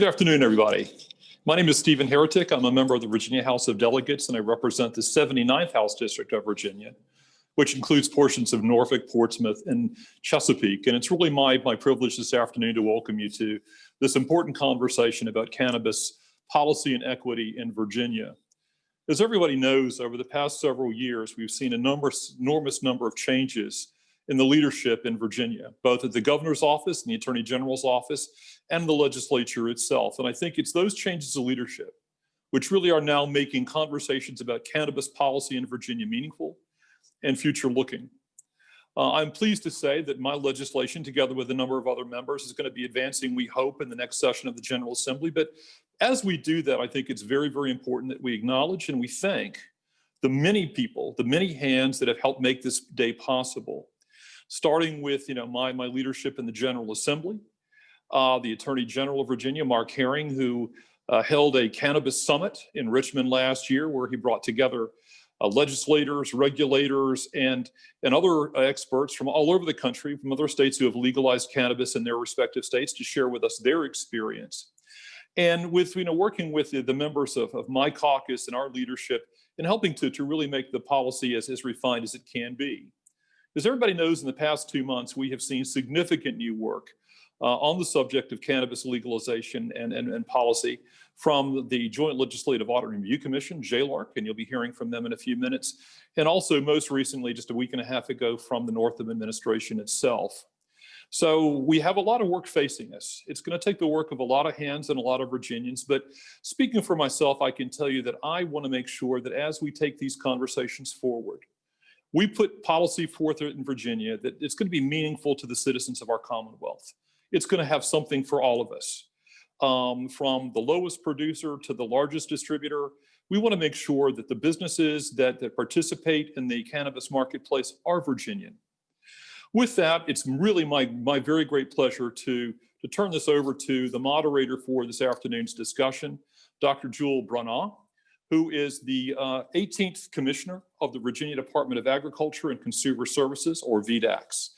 Good afternoon, everybody. My name is Stephen Heretic. I'm a member of the Virginia House of Delegates, and I represent the 79th House District of Virginia, which includes portions of Norfolk, Portsmouth, and Chesapeake. And it's really my privilege this afternoon to welcome you to this important conversation about cannabis policy and equity in Virginia. As everybody knows, over the past several years, we've seen an enormous number of changes in the leadership in Virginia, both at the governor's office and the attorney general's office and the legislature itself. And I think it's those changes of leadership which really are now making conversations about cannabis policy in Virginia meaningful and future looking. I'm pleased to say that my legislation, together with a number of other members, is going to be advancing, we hope, in the next session of the General Assembly. But as we do that, I think it's very, very important that we acknowledge and we thank the many people, the many hands that have helped make this day possible, starting with my leadership in the General Assembly, the Attorney General of Virginia, Mark Herring, who held a cannabis summit in Richmond last year, where he brought together legislators, regulators, and other experts from all over the country, from other states who have legalized cannabis in their respective states, to share with us their experience. And with working with the members of my caucus and our leadership in helping to really make the policy as refined as it can be. As everybody knows, in the past 2 months, we have seen significant new work on the subject of cannabis legalization and policy from the Joint Legislative Audit Review Commission, JLARC, and you'll be hearing from them in a few minutes, and also most recently, just a week and a half ago, from the Northam administration itself. So we have a lot of work facing us. It's going to take the work of a lot of hands and a lot of Virginians, but speaking for myself, I can tell you that I want to make sure that as we take these conversations forward, we put policy forth in Virginia that it's going to be meaningful to the citizens of our Commonwealth. It's going to have something for all of us. From the lowest producer to the largest distributor, we want to make sure that the businesses that participate in the cannabis marketplace are Virginian. With that, it's really my very great pleasure to turn this over to the moderator for this afternoon's discussion, Dr. Jewel Bronaugh, who is the 18th Commissioner of the Virginia Department of Agriculture and Consumer Services, or VDACS.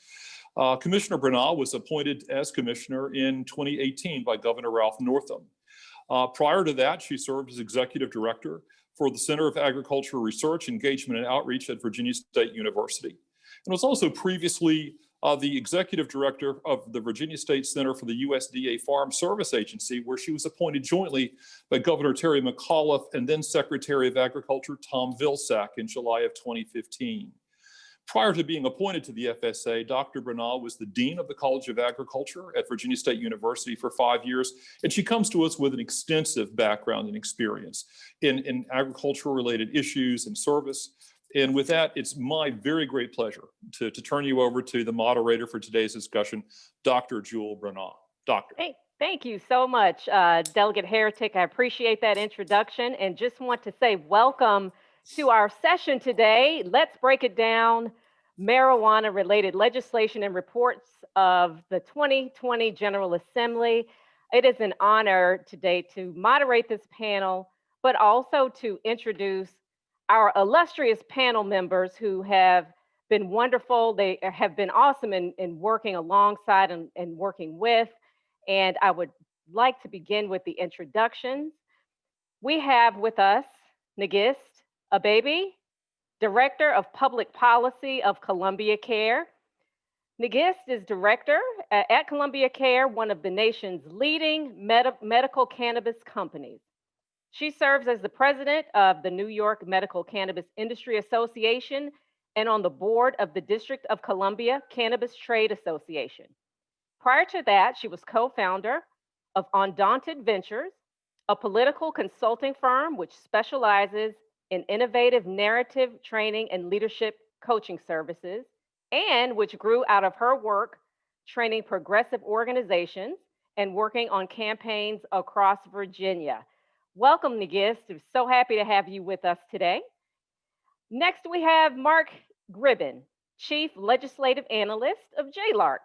Commissioner Bronaugh was appointed as commissioner in 2018 by Governor Ralph Northam. Prior to that, she served as executive director for the Center of Agricultural Research, Engagement, and Outreach at Virginia State University, and was also previously the executive director of the Virginia State Center for the USDA Farm Service Agency, where she was appointed jointly by Governor Terry McAuliffe and then Secretary of Agriculture Tom Vilsack in July of 2015. Prior to being appointed to the FSA, Dr. Bronaugh was the Dean of the College of Agriculture at Virginia State University for 5 years, and she comes to us with an extensive background and experience in agricultural-related issues and service. And with that, it's my very great pleasure to turn you over to the moderator for today's discussion, Dr. Jewel Bronaugh. Doctor. Hey, thank you so much, Delegate Heretic. I appreciate that introduction and just want to say welcome to our session today. Let's break it down: marijuana-related legislation and reports of the 2020 General Assembly. It is an honor today to moderate this panel, but also to introduce our illustrious panel members who have been wonderful. They have been awesome in working alongside and working with. And I would like to begin with the introductions. We have with us Nagist Abebe, Director of Public Policy of Columbia Care. Nagist is director at Columbia Care, one of the nation's leading medical cannabis companies. She serves as the president of the New York Medical Cannabis Industry Association and on the board of the District of Columbia Cannabis Trade Association. Prior to that, she was co-founder of Undaunted Ventures, a political consulting firm which specializes in innovative narrative training and leadership coaching services, and which grew out of her work training progressive organizations and working on campaigns across Virginia. Welcome, Nagist. I'm so happy to have you with us today. Next, we have Mark Gribben, Chief Legislative Analyst of JLARC.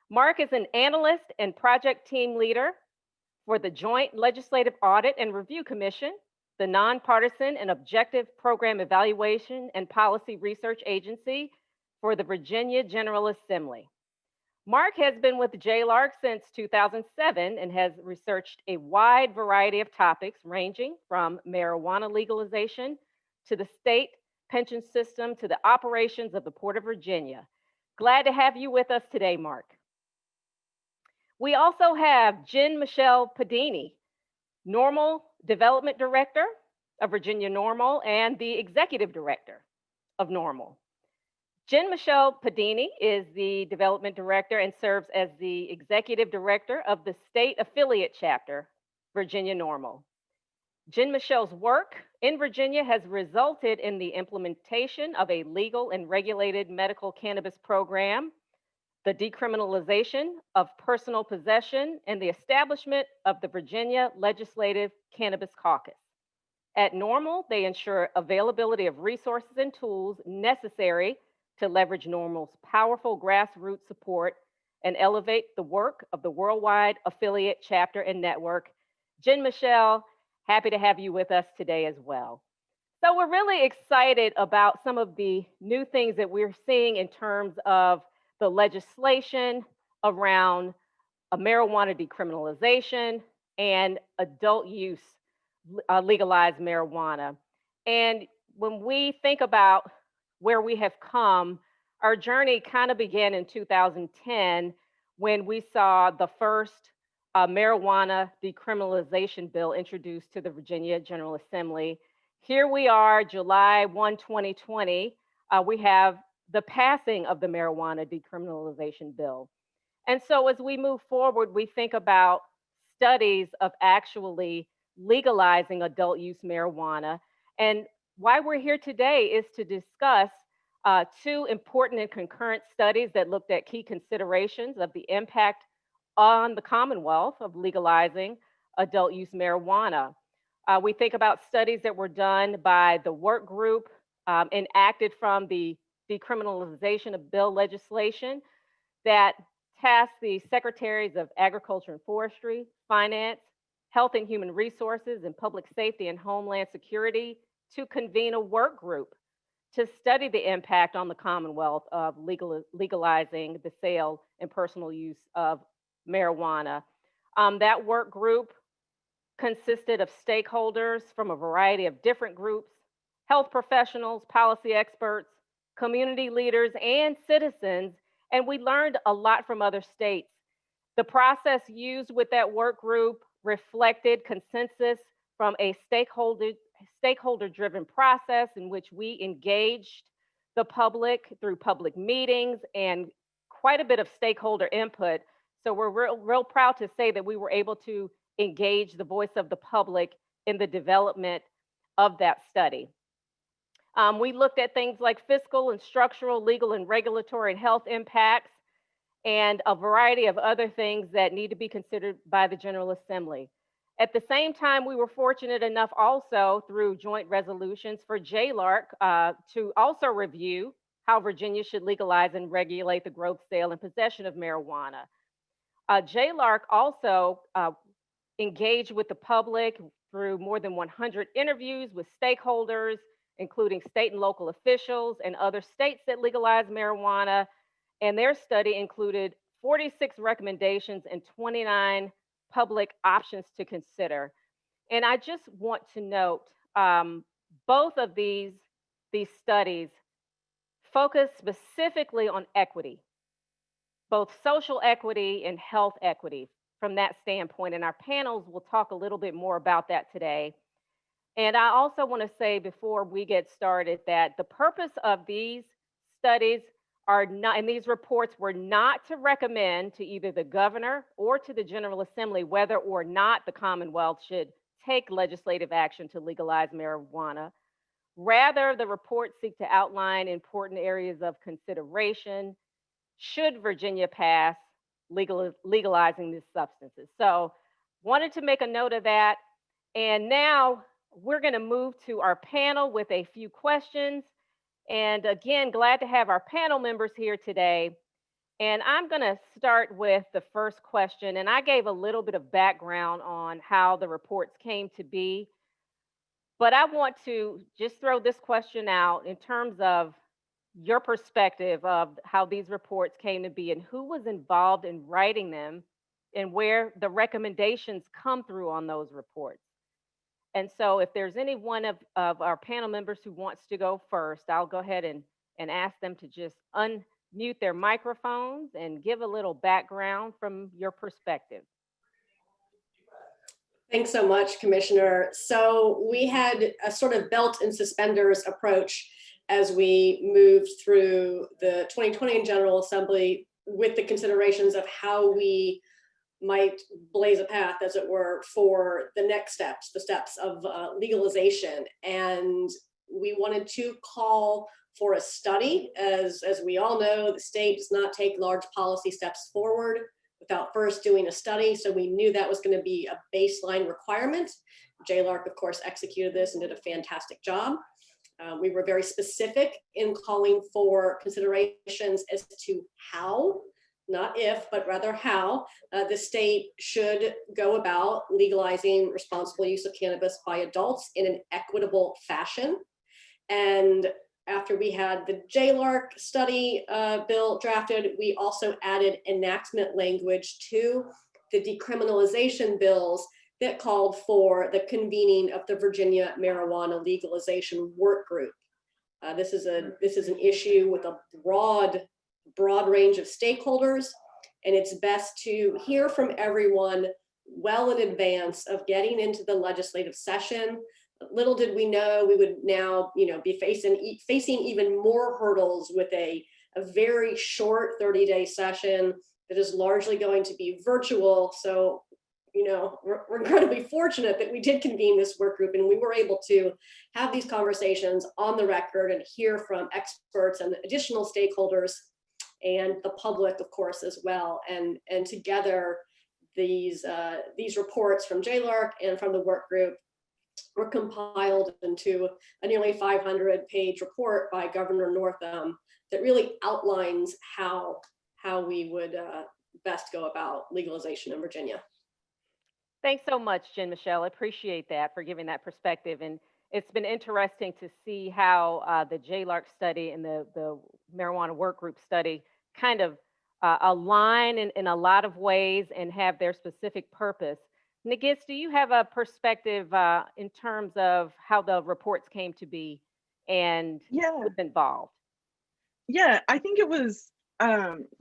Mark is an analyst and project team leader for the Joint Legislative Audit and Review Commission, the Nonpartisan and Objective Program Evaluation and Policy Research Agency for the Virginia General Assembly. Mark has been with JLARC since 2007 and has researched a wide variety of topics ranging from marijuana legalization to the state pension system to the operations of the Port of Virginia. Glad to have you with us today, Mark. We also have Jen Michelle Padini, Normal Development Director of Virginia Normal and the Executive Director of Normal. Jen Michelle Padini is the Development Director and serves as the Executive Director of the State Affiliate Chapter, Virginia Normal. Jen Michelle's work in Virginia has resulted in the implementation of a legal and regulated medical cannabis program, the decriminalization of personal possession, and the establishment of the Virginia Legislative Cannabis Caucus. At Normal, they ensure availability of resources and tools necessary to leverage Normal's powerful grassroots support and elevate the work of the worldwide affiliate chapter and network. Jen Michelle, happy to have you with us today as well. So we're really excited about some of the new things that we're seeing in terms of the legislation around marijuana decriminalization and adult use legalized marijuana. And when we think about where we have come, our journey kind of began in 2010 when we saw the first marijuana decriminalization bill introduced to the Virginia General Assembly. Here we are, July 1, 2020, we have the passing of the marijuana decriminalization bill. And so as we move forward, we think about studies of actually legalizing adult use marijuana. And why we're here today is to discuss two important and concurrent studies that looked at key considerations of the impact on the Commonwealth of legalizing adult use marijuana. We think about studies that were done by the work group enacted from the decriminalization of bill legislation that tasked the Secretaries of Agriculture and Forestry, Finance, Health and Human Resources, and Public Safety and Homeland Security to convene a work group to study the impact on the Commonwealth of legalizing the sale and personal use of marijuana. That work group consisted of stakeholders from a variety of different groups, health professionals, policy experts, community leaders, and citizens, and we learned a lot from other states. The process used with that work group reflected consensus from a stakeholder-driven process in which we engaged the public through public meetings and quite a bit of stakeholder input. So we're real proud to say that we were able to engage the voice of the public in the development of that study. We looked at things like fiscal and structural, legal and regulatory and health impacts, and a variety of other things that need to be considered by the General Assembly. At the same time, we were fortunate enough also through joint resolutions for JLARC to also review how Virginia should legalize and regulate the growth, sale, and possession of marijuana. JLARC also engaged with the public through more than 100 interviews with stakeholders, including state and local officials and other states that legalize marijuana. And their study included 46 recommendations and 29 public options to consider. And I just want to note, both of these studies focus specifically on equity, both social equity and health equity from that standpoint. And our panels will talk a little bit more about that today. And I also want to say before we get started that the purpose of these studies are not, and these reports were not to recommend to either the governor or to the General Assembly whether or not the Commonwealth should take legislative action to legalize marijuana. Rather, the reports seek to outline important areas of consideration should Virginia pass legalizing these substances. So wanted to make a note of that. And now we're going to move to our panel with a few questions. And again, glad to have our panel members here today. And I'm going to start with the first question. And I gave a little bit of background on how the reports came to be. But I want to just throw this question out in terms of your perspective of how these reports came to be and who was involved in writing them and where the recommendations come through on those reports. And so if there's any one of our panel members who wants to go first, I'll go ahead and ask them to just unmute their microphones and give a little background from your perspective. Thanks so much, Commissioner. So we had a sort of belt and suspenders approach as we moved through the 2020 General Assembly with the considerations of how we might blaze a path, as it were, for the next steps, the steps of legalization. And we wanted to call for a study. As we all know, the state does not take large policy steps forward without first doing a study. So we knew that was going to be a baseline requirement. JLARC, of course, executed this and did a fantastic job. We were very specific in calling for considerations as to how, not if, but rather how the state should go about legalizing responsible use of cannabis by adults in an equitable fashion. And after we had the JLARC study bill drafted, we also added enactment language to the decriminalization bills that called for the convening of the Virginia marijuana legalization work group. This is an issue with a broad range of stakeholders, and it's best to hear from everyone well in advance of getting into the legislative session. Little did we know we would now, be facing even more hurdles with a very short 30-day session that is largely going to be virtual. So, we're incredibly fortunate that we did convene this work group and we were able to have these conversations on the record and hear from experts and additional stakeholders and the public, of course, as well. And together, these reports from JLARC and from the work group were compiled into a nearly 500-page report by Governor Northam that really outlines how we would best go about legalization in Virginia. Thanks so much, Jen Michelle. I appreciate that for giving that perspective. And it's been interesting to see how the JLARC study and the marijuana work group study kind of align in a lot of ways and have their specific purpose. Nagis, do you have a perspective in terms of how the reports came to be and who's involved? Yeah, I think it was,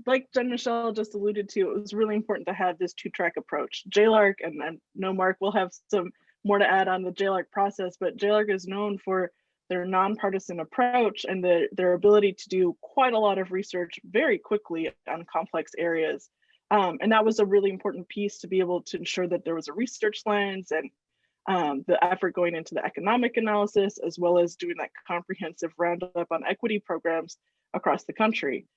like Jen Michelle just alluded to, it was really important to have this two-track approach. JLARC, and I know Mark will have some more to add on the JLARC process, but JLARC is known for their nonpartisan approach and their ability to do quite a lot of research very quickly on complex areas. And that was a really important piece to be able to ensure that there was a research lens and the effort going into the economic analysis, as well as doing that comprehensive roundup on equity programs across the country.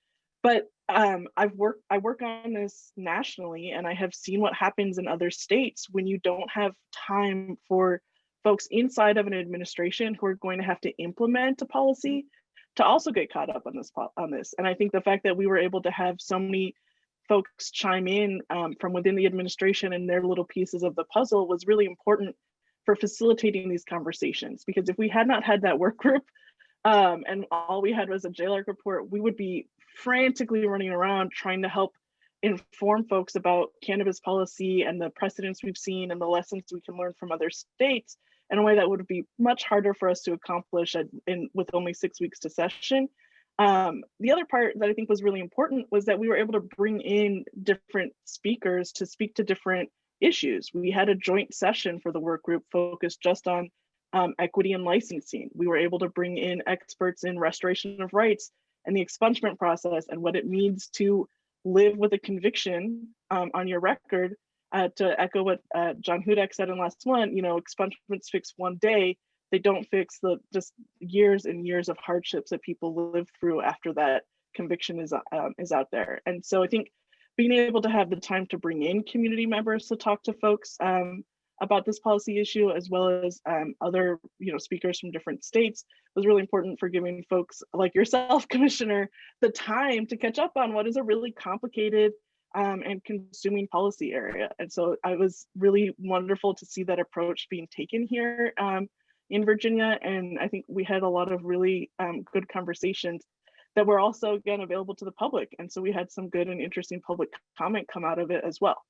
But I work on this nationally, and I have seen what happens in other states when you don't have time for folks inside of an administration who are going to have to implement a policy to also get caught up on this. And I think the fact that we were able to have so many folks chime in from within the administration and their little pieces of the puzzle was really important for facilitating these conversations. Because if we had not had that work group and all we had was a JLARC report, we would be frantically running around trying to help inform folks about cannabis policy and the precedents we've seen and the lessons we can learn from other states in a way that would be much harder for us to accomplish with only 6 weeks to session. The other part that I think was really important was that we were able to bring in different speakers to speak to different issues. We had a joint session for the work group focused just on equity and licensing. We were able to bring in experts in restoration of rights and the expungement process and what it means to live with a conviction on your record. To echo what John Hudak said in last one, expungements fix one day. They don't fix the just years and years of hardships that people live through after that conviction is out there. And so I think being able to have the time to bring in community members to talk to folks about this policy issue, as well as other speakers from different states, was really important for giving folks like yourself, Commissioner, the time to catch up on what is a really complicated and consuming policy area. And so it was really wonderful to see that approach being taken here in Virginia. And I think we had a lot of really good conversations that were also again available to the public. And so we had some good and interesting public comment come out of it as well.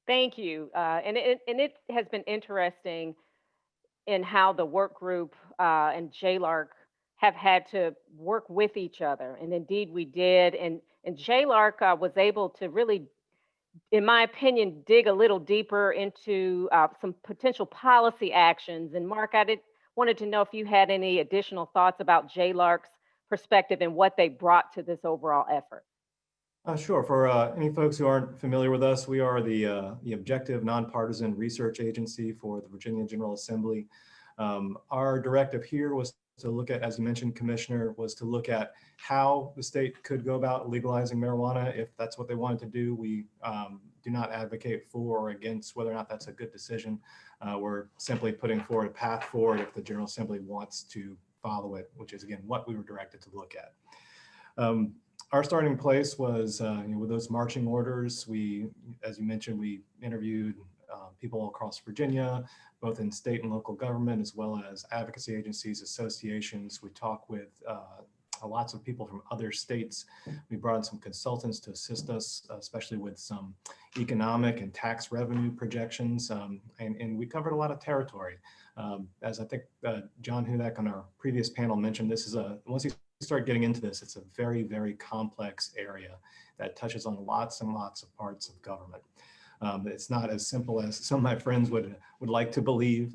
Thank you. And it has been interesting in how the work group and JLARC have had to work with each other. And indeed we did. And JLARC was able to really, in my opinion, dig a little deeper into some potential policy actions. And Mark, wanted to know if you had any additional thoughts about JLARC's perspective and what they brought to this overall effort. Sure. For any folks who aren't familiar with us, we are the objective, nonpartisan research agency for the Virginia General Assembly. Our directive here was to look at, as you mentioned, Commissioner, was to look at how the state could go about legalizing marijuana if that's what they wanted to do. We do not advocate for or against whether or not that's a good decision. We're simply putting forward a path forward if the General Assembly wants to follow it, which is, again, what we were directed to look at. Our starting place was with those marching orders. We, as you mentioned, we interviewed people across Virginia, both in state and local government, as well as advocacy agencies, associations. We talked with lots of people from other states. We brought in some consultants to assist us, especially with some economic and tax revenue projections. And we covered a lot of territory. As I think John Hudak on our previous panel mentioned, this is once you start getting into this, it's a very, very complex area that touches on lots and lots of parts of government. It's not as simple as some of my friends would like to believe.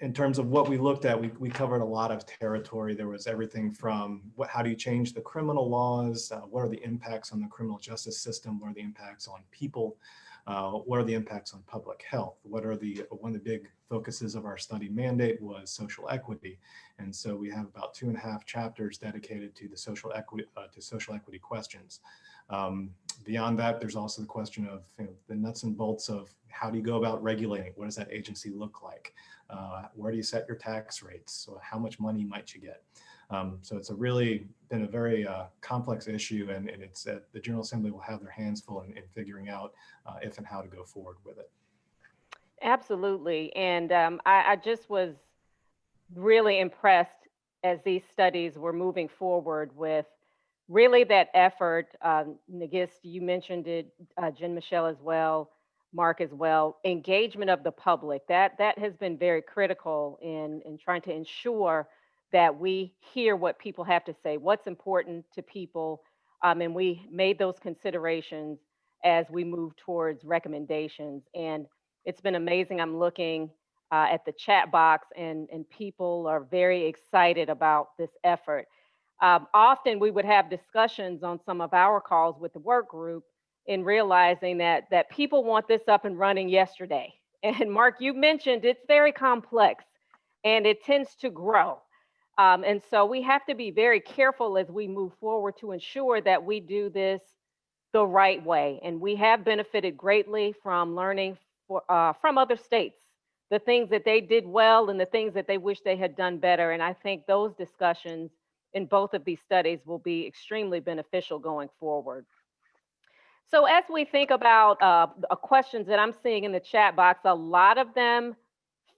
In terms of what we looked at, we covered a lot of territory. There was everything from how do you change the criminal laws? What are the impacts on the criminal justice system? What are the impacts on people? What are the impacts on public health? One of the big focuses of our study mandate was social equity. And so we have about 2.5 chapters dedicated to the social equity questions. Beyond that, there's also the question of the nuts and bolts of how do you go about regulating? What does that agency look like? Where do you set your tax rates? So how much money might you get? So it's really been a very complex issue, and it's the General Assembly will have their hands full in figuring out if and how to go forward with it. Absolutely. And I just was really impressed as these studies were moving forward with really that effort. Nagist, you mentioned it, Jen Michelle as well, Mark as well, engagement of the public. That has been very critical in trying to ensure that we hear what people have to say, what's important to people. And we made those considerations as we move towards recommendations. And it's been amazing. I'm looking at the chat box, and people are very excited about this effort. Often we would have discussions on some of our calls with the work group in realizing that people want this up and running yesterday. And Mark, you mentioned it's very complex and it tends to grow. And so we have to be very careful as we move forward to ensure that we do this the right way. And we have benefited greatly from learning from other states, the things that they did well and the things that they wish they had done better. And I think those discussions in both of these studies will be extremely beneficial going forward. So as we think about questions that I'm seeing in the chat box, a lot of them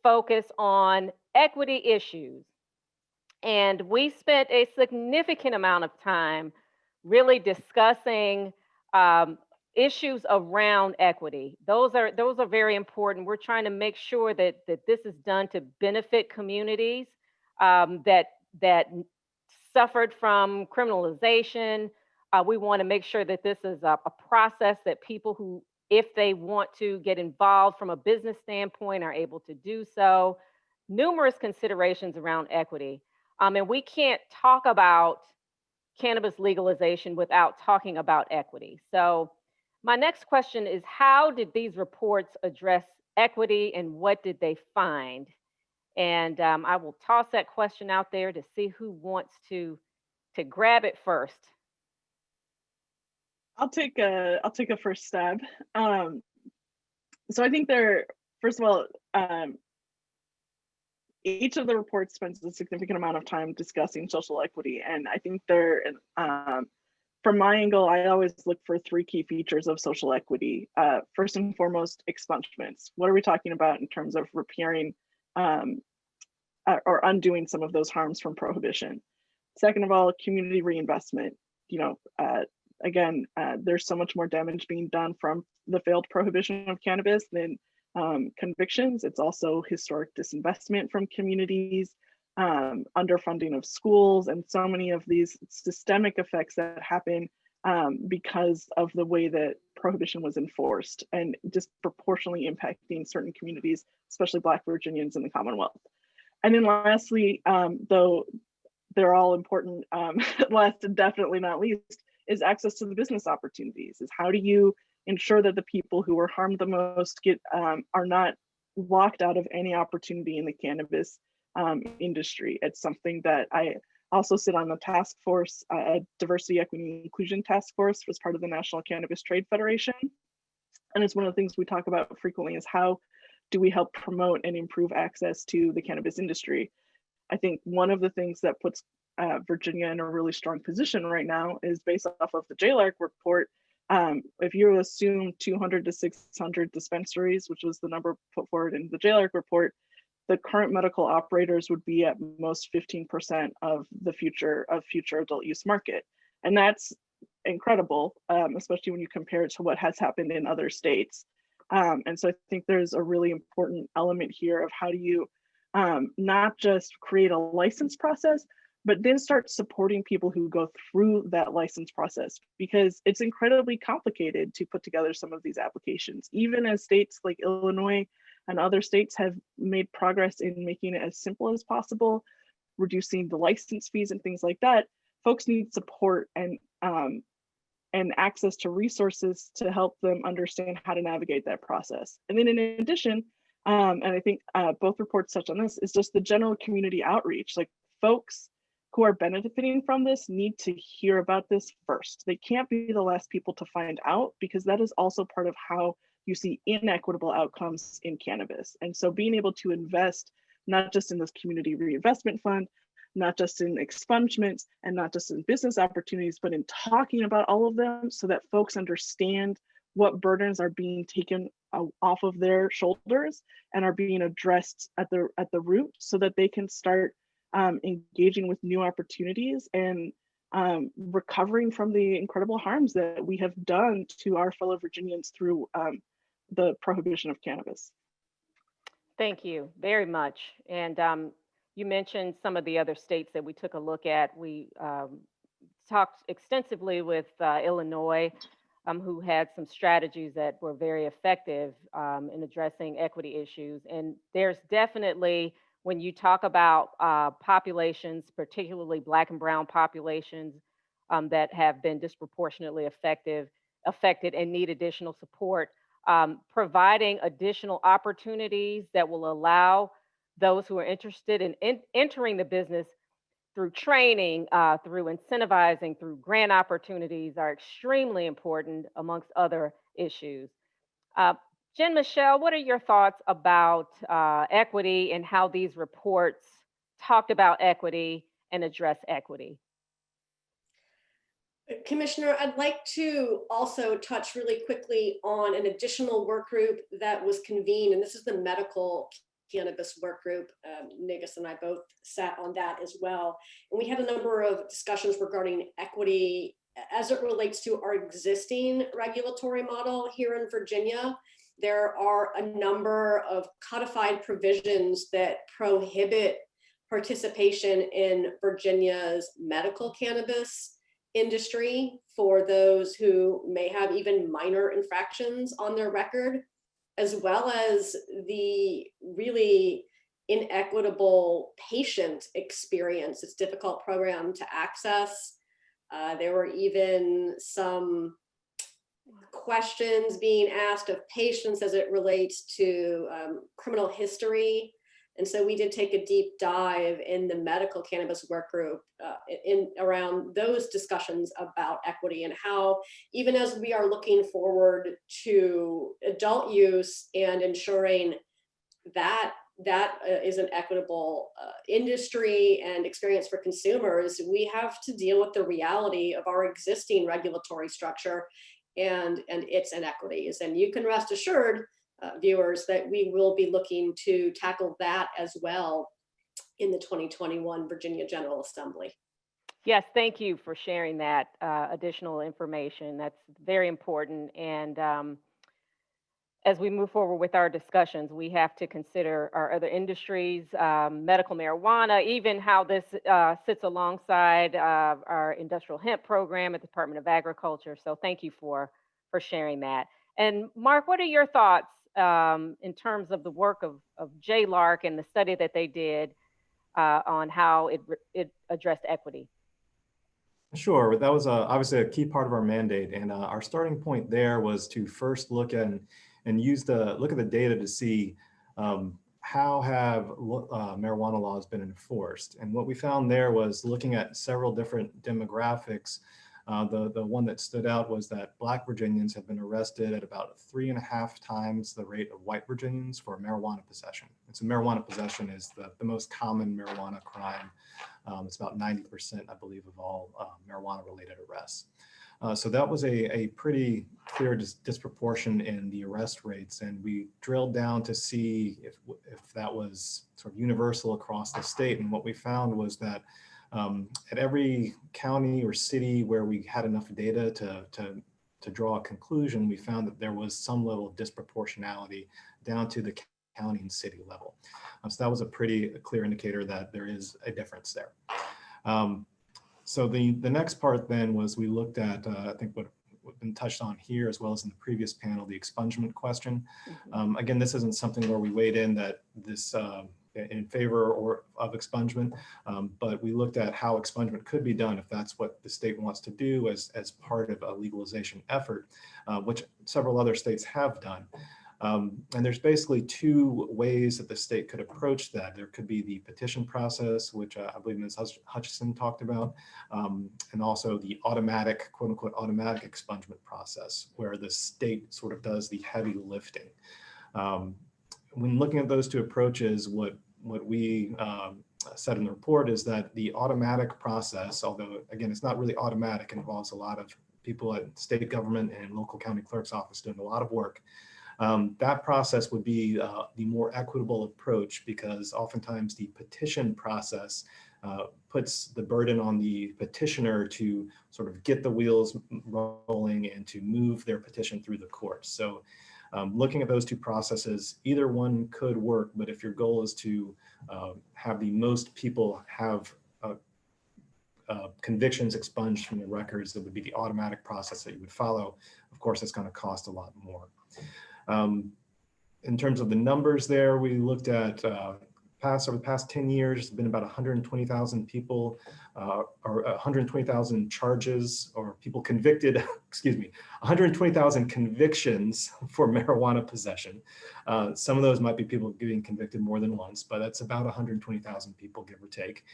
focus on equity issues. And we spent a significant amount of time really discussing issues around equity. Those are very important. We're trying to make sure that this is done to benefit communities that suffered from criminalization. We want to make sure that this is a process that people who, if they want to get involved from a business standpoint, are able to do so. Numerous considerations around equity. And we can't talk about cannabis legalization without talking about equity. So my next question is, how did these reports address equity and what did they find? And I will toss that question out there to see who wants to grab it first. I'll take a first stab. So I think first of all, each of the reports spends a significant amount of time discussing social equity, and I think from my angle, I always look for 3 key features of social equity. First and foremost, expungements. What are we talking about in terms of repairing or undoing some of those harms from prohibition. Second of all, community reinvestment. Again, there's so much more damage being done from the failed prohibition of cannabis than convictions. It's also historic disinvestment from communities, underfunding of schools, and so many of these systemic effects that happen because of the way that prohibition was enforced and disproportionately impacting certain communities, especially Black Virginians in the Commonwealth. And then lastly, though they're all important, last and definitely not least, is access to the business opportunities. Is how do you ensure that the people who were harmed the most are not locked out of any opportunity in the cannabis industry? It's something that I also sit on the task force, Diversity, Equity, and Inclusion Task Force, was part of the National Cannabis Trade Federation. And it's one of the things we talk about frequently is how do we help promote and improve access to the cannabis industry? I think one of the things that puts Virginia in a really strong position right now is based off of the JLARC report. If you assume 200 to 600 dispensaries, which was the number put forward in the JLARC report, the current medical operators would be at most 15% of the future adult use market. And that's incredible, especially when you compare it to what has happened in other states. And so I think there's a really important element here of how do you not just create a license process, but then start supporting people who go through that license process, because it's incredibly complicated to put together some of these applications. Even as states like Illinois and other states have made progress in making it as simple as possible, reducing the license fees and things like that, folks need support and access to resources to help them understand how to navigate that process. And then in addition, and I think both reports touch on this, is just the general community outreach. Like, folks who are benefiting from this need to hear about this first. They can't be the last people to find out, because that is also part of how you see inequitable outcomes in cannabis. And so being able to invest not just in this community reinvestment fund, not just in expungements, and not just in business opportunities, but in talking about all of them so that folks understand what burdens are being taken off of their shoulders and are being addressed at the root, so that they can start engaging with new opportunities and recovering from the incredible harms that we have done to our fellow Virginians through the prohibition of cannabis. Thank you very much. And you mentioned some of the other states that we took a look at. We talked extensively with Illinois, who had some strategies that were very effective in addressing equity issues. And there's definitely, when you talk about populations, particularly Black and Brown populations that have been disproportionately affected and need additional support, providing additional opportunities that will allow those who are interested in entering the business through training, through incentivizing, through grant opportunities are extremely important, amongst other issues. Jen Michelle, what are your thoughts about equity and how these reports talked about equity and address equity? Commissioner, I'd like to also touch really quickly on an additional work group that was convened, and this is the medical cannabis work group. Negus and I both sat on that as well. And we had a number of discussions regarding equity as it relates to our existing regulatory model here in Virginia. There are a number of codified provisions that prohibit participation in Virginia's medical cannabis industry for those who may have even minor infractions on their record, as well as the really inequitable patient experience. It's a difficult program to access. There were even some questions being asked of patients as it relates to criminal history. And so we did take a deep dive in the medical cannabis work group around those discussions about equity, and how, even as we are looking forward to adult use and ensuring that is an equitable industry and experience for consumers, we have to deal with the reality of our existing regulatory structure and its inequities. And you can rest assured, viewers, that we will be looking to tackle that as well in the 2021 Virginia General Assembly. Yes, thank you for sharing that additional information. That's very important. And as we move forward with our discussions, we have to consider our other industries, medical marijuana, even how this sits alongside our industrial hemp program at the Department of Agriculture. So thank you for sharing that. And Mark, what are your thoughts in terms of the work of JLARC and the study that they did on how it addressed equity? Sure, that was obviously a key part of our mandate, and our starting point there was to first look at and look at the data to see how have marijuana laws been enforced. And what we found there was looking at several different demographics. The one that stood out was that Black Virginians have been arrested at about 3.5 times the rate of white Virginians for marijuana possession. And so marijuana possession is the most common marijuana crime. It's about 90%, I believe, of all marijuana-related arrests. So that was a pretty clear disproportion in the arrest rates, and we drilled down to see if that was sort of universal across the state. And what we found was that at every county or city where we had enough data to draw a conclusion, we found that there was some level of disproportionality down to the county and city level. So that was a pretty clear indicator that there is a difference there. So the next part then was we looked at, I think what been touched on here as well as in the previous panel, the expungement question. Again, this isn't something where we weighed in that this in favor of expungement, but we looked at how expungement could be done if that's what the state wants to do as part of a legalization effort, which several other states have done. And there's basically two ways that the state could approach that. There could be the petition process, which I believe Ms. Hutchison talked about, and also the automatic, quote unquote, automatic expungement process, where the state sort of does the heavy lifting. When looking at those two approaches, what we said in the report is that the automatic process, although again, it's not really automatic, it involves a lot of people at state government and local county clerk's office doing a lot of work. That process would be the more equitable approach, because oftentimes the petition process puts the burden on the petitioner to sort of get the wheels rolling and to move their petition through the courts. So looking at those two processes, either one could work, but if your goal is to have the most people have convictions expunged from the records, that would be the automatic process that you would follow. Of course, it's going to cost a lot more. In terms of the numbers there, we looked at over the past 10 years, there's been about 120,000 people or 120,000 charges or people convicted, excuse me, 120,000 convictions for marijuana possession. Some of those might be people getting convicted more than once, but that's about 120,000 people, give or take.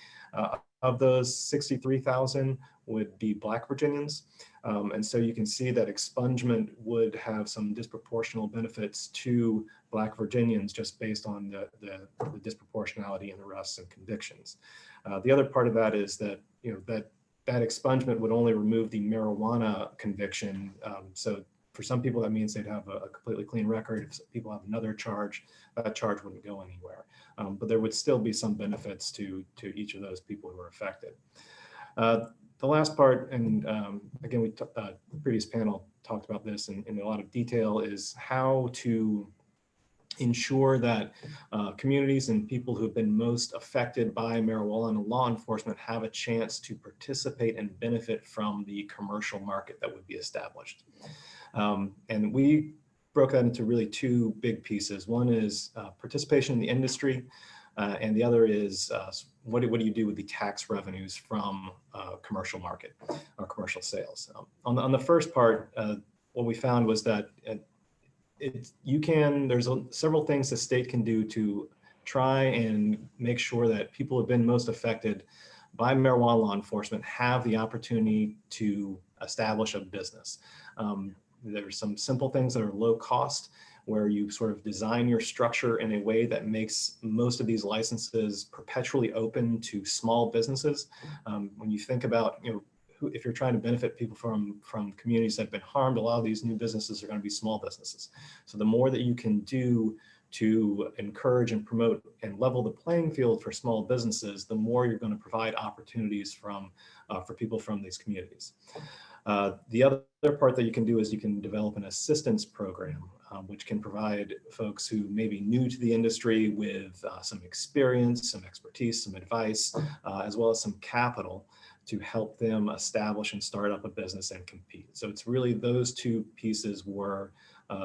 Of those, 63,000 would be Black Virginians. And so you can see that expungement would have some disproportional benefits to Black Virginians just based on the disproportionality in arrests and convictions. The other part of that is that, that expungement would only remove the marijuana conviction. So for some people, that means they'd have a completely clean record. If people have another charge, that charge wouldn't go anywhere. But there would still be some benefits to each of those people who are affected. The last part, and again, the previous panel talked about this in a lot of detail, is how to ensure that communities and people who have been most affected by marijuana law enforcement have a chance to participate and benefit from the commercial market that would be established. And we broke that into really two big pieces. One is participation in the industry, and the other is what do you do with the tax revenues from commercial market or commercial sales? On the first part, what we found was that there's several things the state can do to try and make sure that people who have been most affected by marijuana law enforcement have the opportunity to establish a business. There's some simple things that are low cost, where you sort of design your structure in a way that makes most of these licenses perpetually open to small businesses. When you think about, if you're trying to benefit people from communities that have been harmed, a lot of these new businesses are going to be small businesses. So the more that you can do to encourage and promote and level the playing field for small businesses, the more you're going to provide opportunities for people from these communities. The other part that you can do is you can develop an assistance program, which can provide folks who may be new to the industry with some experience, some expertise, some advice, as well as some capital to help them establish and start up a business and compete. So it's really those two pieces were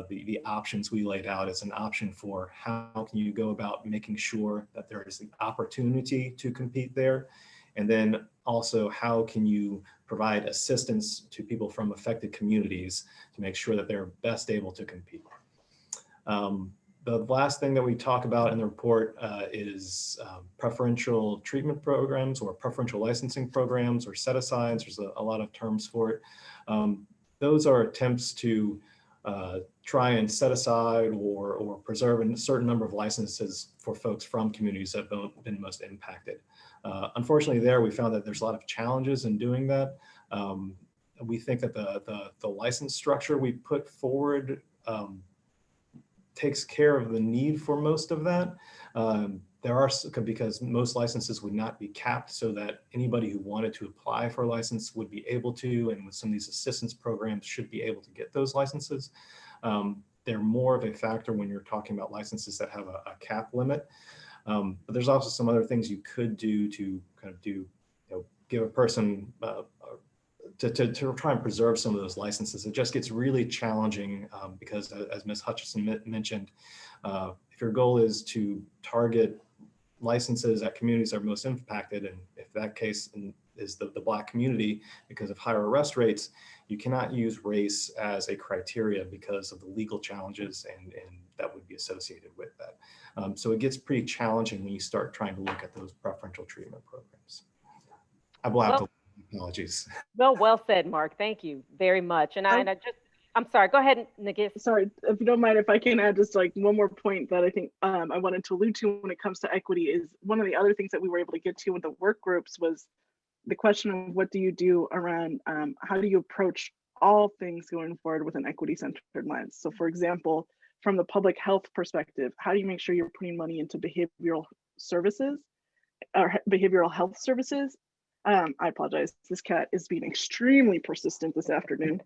the options we laid out as an option for how can you go about making sure that there is the opportunity to compete there. And then also, how can you provide assistance to people from affected communities to make sure that they're best able to compete. The last thing that we talk about in the report is preferential treatment programs or preferential licensing programs or set-asides. There's a lot of terms for it. Those are attempts to try and set aside or preserve a certain number of licenses for folks from communities that have been most impacted. Unfortunately, there we found that there's a lot of challenges in doing that. We think that the license structure we put forward takes care of the need for most of that. There are, because most licenses would not be capped so that anybody who wanted to apply for a license would be able to, and with some of these assistance programs should be able to get those licenses. They're more of a factor when you're talking about licenses that have a cap limit. But there's also some other things you could do to kind of give a person to try and preserve some of those licenses. It just gets really challenging because, as Ms. Hutchison mentioned, if your goal is to target licenses at communities that are most impacted, and if that case is the Black community because of higher arrest rates, you cannot use race as a criteria because of the legal challenges and that would be associated with that. So it gets pretty challenging when you start trying to look at those preferential treatment programs. I blabbed a lot. Apologies. Well said, Mark. Thank you very much. And I'm sorry, go ahead, Nagis. Sorry, if you don't mind, if I can add just like one more point that I think I wanted to allude to when it comes to equity is one of the other things that we were able to get to with the work groups was the question of what do you do around how do you approach all things going forward with an equity-centered lens. So for example, from the public health perspective, how do you make sure you're putting money into behavioral services or behavioral health services? I apologize, this cat is being extremely persistent this afternoon.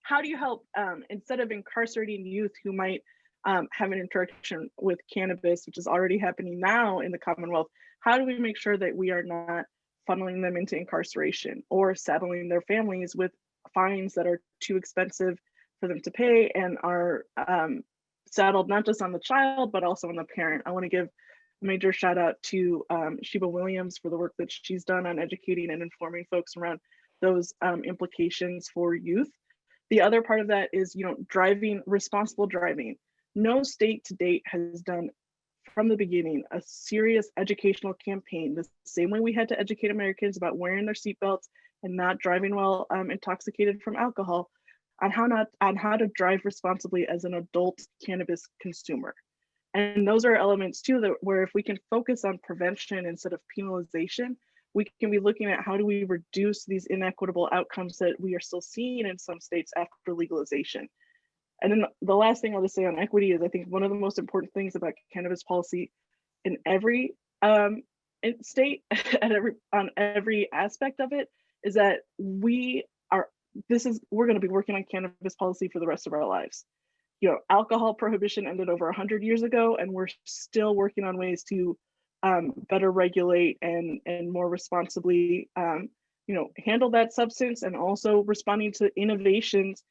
How do you help, instead of incarcerating youth who might have an interaction with cannabis, which is already happening now in the Commonwealth, how do we make sure that we are not funneling them into incarceration or saddling their families with fines that are too expensive for them to pay and are saddled not just on the child, but also on the parent? I want to give a major shout out to Sheba Williams for the work that she's done on educating and informing folks around those implications for youth. The other part of that is, responsible driving. No state to date has done from the beginning a serious educational campaign, the same way we had to educate Americans about wearing their seatbelts and not driving while intoxicated from alcohol, on how to drive responsibly as an adult cannabis consumer. And those are elements too that where if we can focus on prevention instead of penalization, we can be looking at how do we reduce these inequitable outcomes that we are still seeing in some states after legalization. And then the last thing I'll just say on equity is I think one of the most important things about cannabis policy in every state, on every aspect of it, is that we're going to be working on cannabis policy for the rest of our lives. Alcohol prohibition ended over 100 years ago, and we're still working on ways to better regulate and more responsibly, handle that substance, and also responding to innovations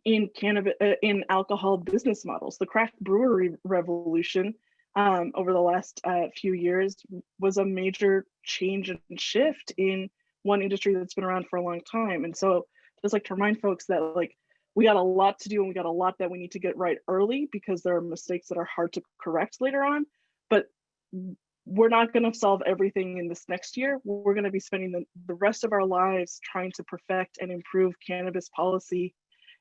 in alcohol business models. The craft brewery revolution over the last few years was a major change and shift in one industry that's been around for a long time. And so just like to remind folks that we got a lot to do and we got a lot that we need to get right early because there are mistakes that are hard to correct later on. But we're not going to solve everything in this next year. We're going to be spending the rest of our lives trying to perfect and improve cannabis policy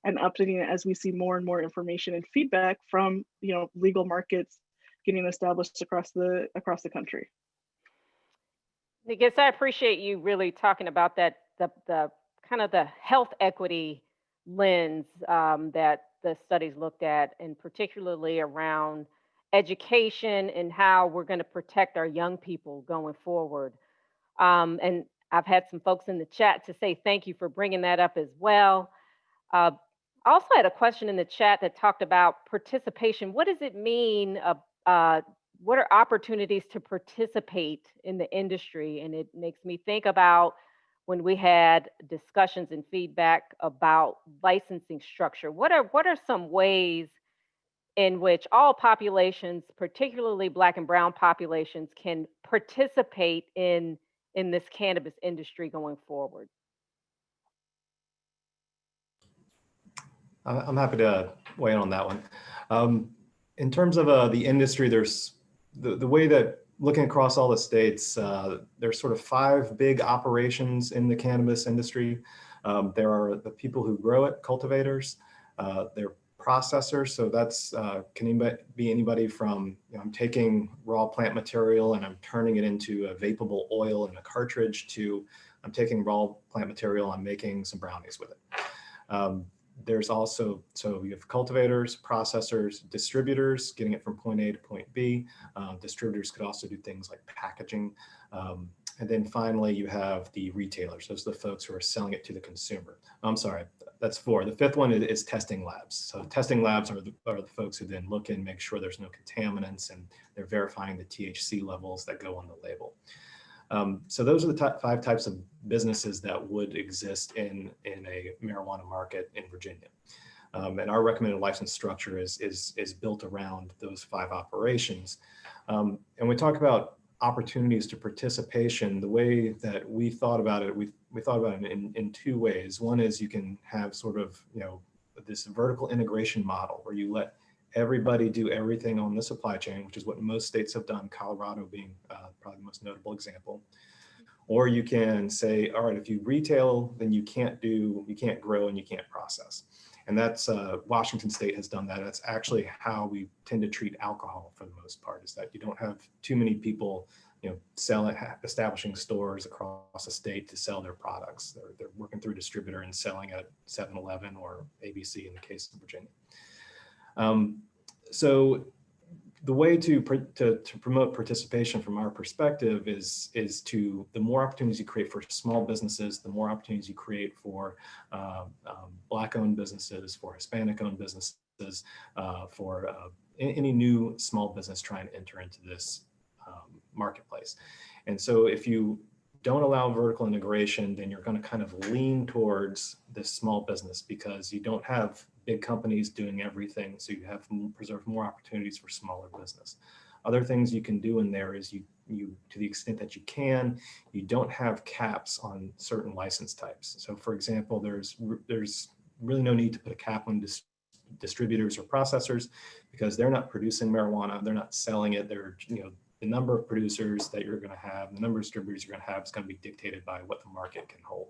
and updating it as we see more and more information and feedback from legal markets getting established across the country. I guess I appreciate you really talking about that, the kind of the health equity lens that the studies looked at, and particularly around education and how we're going to protect our young people going forward. And I've had some folks in the chat to say thank you for bringing that up as well. I also had a question in the chat that talked about participation. What does it mean? What are opportunities to participate in the industry? And it makes me think about when we had discussions and feedback about licensing structure. What are some ways in which all populations, particularly Black and Brown populations, can participate in this cannabis industry going forward? I'm happy to weigh in on that one. In terms of the industry, there's the way that looking across all the states, there's sort of 5 big operations in the cannabis industry. There are the people who grow it, cultivators. There are processors, so that's can be anybody from, I'm taking raw plant material and I'm turning it into a vapable oil in a cartridge, to I'm taking raw plant material, I'm making some brownies with it. There's also, so you have cultivators, processors, distributors, getting it from point A to point B. Distributors could also do things like packaging. And then finally, you have the retailers. Those are the folks who are selling it to the consumer. I'm sorry, that's 4. The 5th one is testing labs. So testing labs are the folks who then look and make sure there's no contaminants, and they're verifying the THC levels that go on the label. So those are the 5 types of businesses that would exist in a marijuana market in Virginia. And our recommended license structure is built around those 5 operations. And we talk about opportunities to participation. The way that we thought about it, we thought about it in 2 ways. One is you can have sort of, this vertical integration model where you let everybody do everything on the supply chain, which is what most states have done, Colorado being probably the most notable example. Or you can say, all right, if you retail, then you can't grow and you can't process. And that's, Washington State has done that. That's actually how we tend to treat alcohol for the most part, is that you don't have too many people, establishing stores across the state to sell their products. They're working through a distributor and selling at 7-Eleven or ABC in the case of Virginia. So the way to promote participation from our perspective is to, the more opportunities you create for small businesses, the more opportunities you create for Black-owned businesses, for Hispanic-owned businesses, for any new small business trying to enter into this marketplace. And so if you don't allow vertical integration, then you're going to kind of lean towards this small business, because you don't have big companies doing everything. So you have preserve more opportunities for smaller business. Other things you can do in there is you to the extent that you can, you don't have caps on certain license types. So for example, there's really no need to put a cap on distributors or processors, because they're not producing marijuana, they're not selling it. They're, the number of producers that you're going to have, the number of distributors you're going to have is going to be dictated by what the market can hold.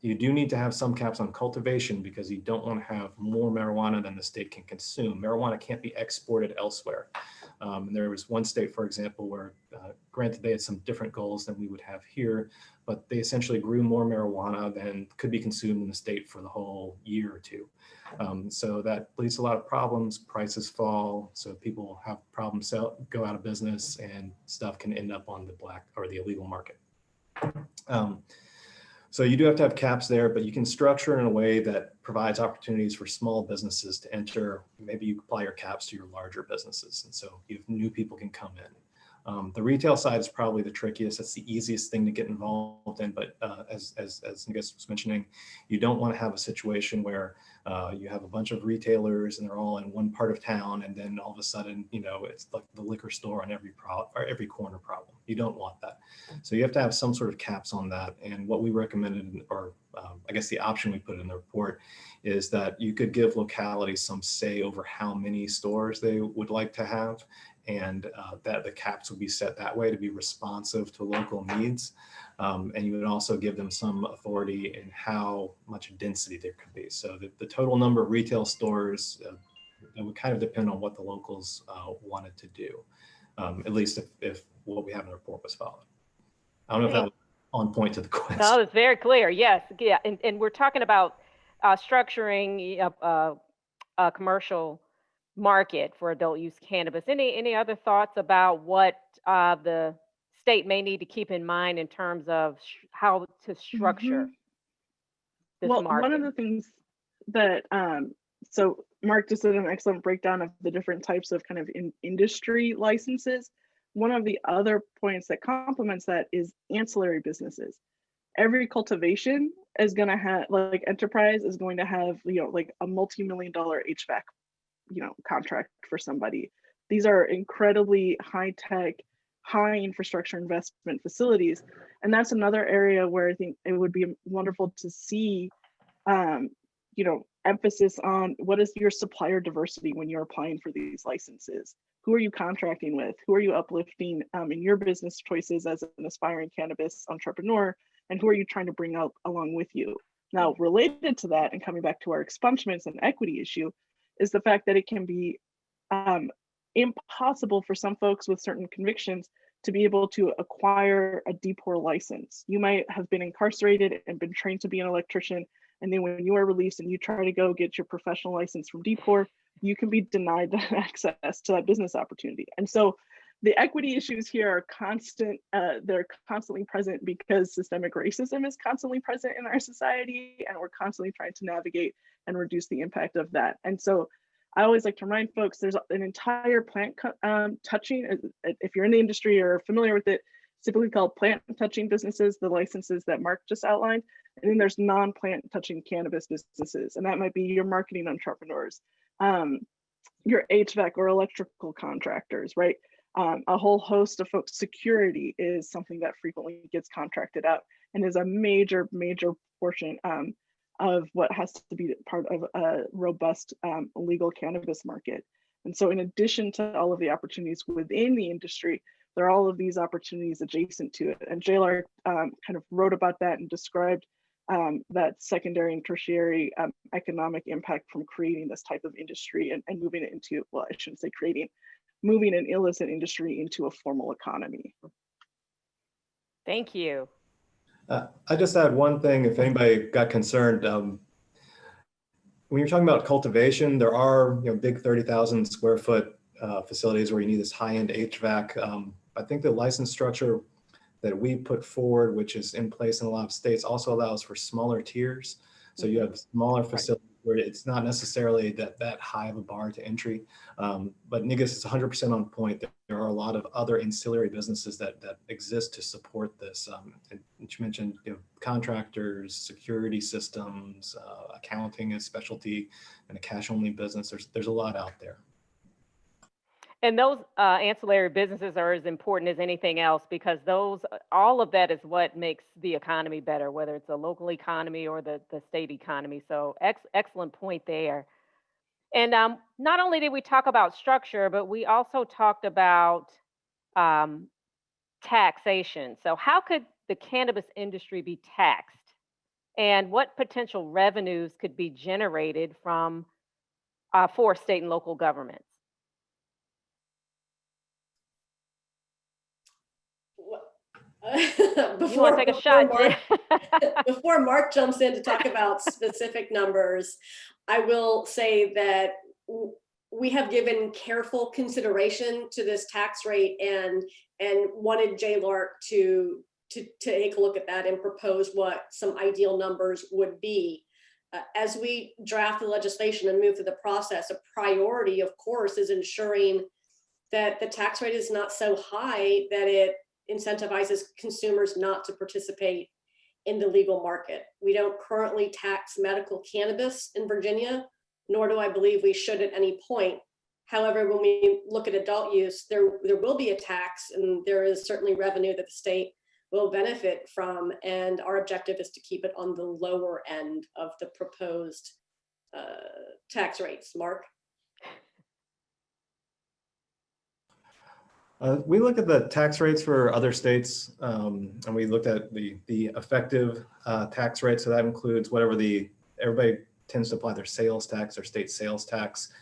You do need to have some caps on cultivation, because you don't want to have more marijuana than the state can consume. Marijuana can't be exported elsewhere. And there was one state, for example, where granted they had some different goals than we would have here, but they essentially grew more marijuana than could be consumed in the state for the whole year or 2. So that leads to a lot of problems. Prices fall, so people have problems, go out of business, and stuff can end up on the black or the illegal market. So you do have to have caps there, but you can structure it in a way that provides opportunities for small businesses to enter. Maybe you apply your caps to your larger businesses, and so new people can come in. The retail side is probably the trickiest. That's the easiest thing to get involved in. But as Ngus was mentioning, you don't want to have a situation where you have a bunch of retailers and they're all in one part of town, and then all of a sudden, it's like the liquor store on every corner problem. You don't want that. So you have to have some sort of caps on that. And what we recommended, or I guess the option we put in the report, is that you could give localities some say over how many stores they would like to have, and that the caps would be set that way to be responsive to local needs. And you would also give them some authority in how much density there could be. So the total number of retail stores, it would kind of depend on what the locals wanted to do, at least if what we have in the report was followed. I don't know if that was on point to the question. No, it's very clear. Yes. Yeah. And we're talking about structuring commercial market for adult use cannabis. Any other thoughts about what the state may need to keep in mind in terms of how to structure Mhm. this Well, one of market? the things that so Mark just did an excellent breakdown of the different types of kind of industry licenses. One of the other points that complements that is ancillary businesses. Every cultivation is going to have, like, enterprise is going to have, you know, like a multi-million-dollar HVAC, you know, contract for somebody. These are incredibly high tech, high infrastructure investment facilities, and that's another area where I think it would be wonderful to see, um, you know, emphasis on what is your supplier diversity when you're applying for these licenses. Who are you contracting with? Who are you uplifting in your business choices as an aspiring cannabis entrepreneur? And who are you trying to bring out along with you? Now, related to that, and coming back to our expungements and equity issue, is the fact that it can be impossible for some folks with certain convictions to be able to acquire a DPOR license. You might have been incarcerated and been trained to be an electrician, and then when you are released and you try to go get your professional license from DPOR, you can be denied access to that business opportunity. And so the equity issues here are constant, they're constantly present because systemic racism is constantly present in our society, and we're constantly trying to navigate and reduce the impact of that. And so I always like to remind folks there's an entire plant touching, if you're in the industry or familiar with it, typically called plant touching businesses, the licenses that Mark just outlined. And then there's non-plant touching cannabis businesses, and that might be your marketing entrepreneurs, your HVAC or electrical contractors, right? A whole host of folks. Security is something that frequently gets contracted out and is a major, major portion of what has to be part of a robust legal cannabis market. And so in addition to all of the opportunities within the industry, there are all of these opportunities adjacent to it. And JLARC kind of wrote about that and described that secondary and tertiary economic impact from creating this type of industry and moving it into, well, I shouldn't say creating, moving an illicit industry into a formal economy. Thank you. I just add one thing, if anybody got concerned. When you're talking about cultivation, there are, you know, big 30,000 square foot facilities where you need this high-end HVAC. I think the license structure that we put forward, which is in place in a lot of states, also allows for smaller tiers. So you have smaller facilities where it's not necessarily that high of a bar to entry. But Nigas is 100% on point. There are a lot of other ancillary businesses that exist to support this. And you mentioned, you know, contractors, security systems, accounting is specialty, and a cash-only business. There's a lot out there. And those ancillary businesses are as important as anything else because all of that is what makes the economy better, whether it's a local economy or the state economy. So excellent point there. And not only did we talk about structure, but we also talked about taxation. So how could the cannabis industry be taxed? And what potential revenues could be generated from for state and local governments? You want to take a shot, Drew? Before Mark jumps in to talk about specific numbers, I will say that we have given careful consideration to this tax rate and wanted JLARC to take a look at that and propose what some ideal numbers would be. As we draft the legislation and move through the process, a priority, of course, is ensuring that the tax rate is not so high that it incentivizes consumers not to participate in the legal market. We don't currently tax medical cannabis in Virginia, nor do I believe we should at any point. However, when we look at adult use, there will be a tax, and there is certainly revenue that the state will benefit from. And our objective is to keep it on the lower end of the proposed tax rates. Mark? We look at the tax rates for other states, and we looked at the effective tax rate. So that includes whatever everybody tends to apply their sales tax or state sales tax.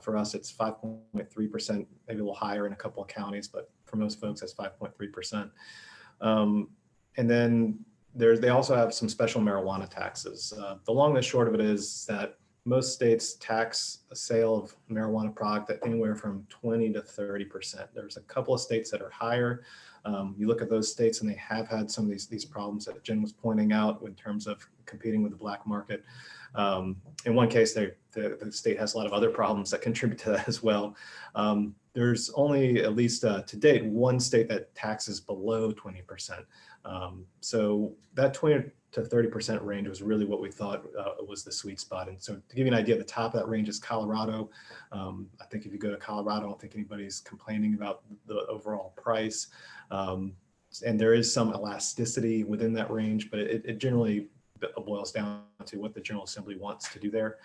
For us, it's 5.3%, maybe a little higher in a couple of counties, but for most folks, that's 5.3%. And then they also have some special marijuana taxes. The long and short of it is that most states tax a sale of marijuana product at anywhere from 20 to 30%. There's a couple of states that are higher. You look at those states and they have had some of these problems that Jen was pointing out in terms of competing with the black market. In one case, the state has a lot of other problems that contribute to that as well. There's only, at least to date, one state that taxes below 20%. So that 20 to 30% range was really what we thought was the sweet spot. And so to give you an idea, the top of that range is Colorado. I think if you go to Colorado, I don't think anybody's complaining about the overall price. And there is some elasticity within that range, but it generally boils down to what the General Assembly wants to do there.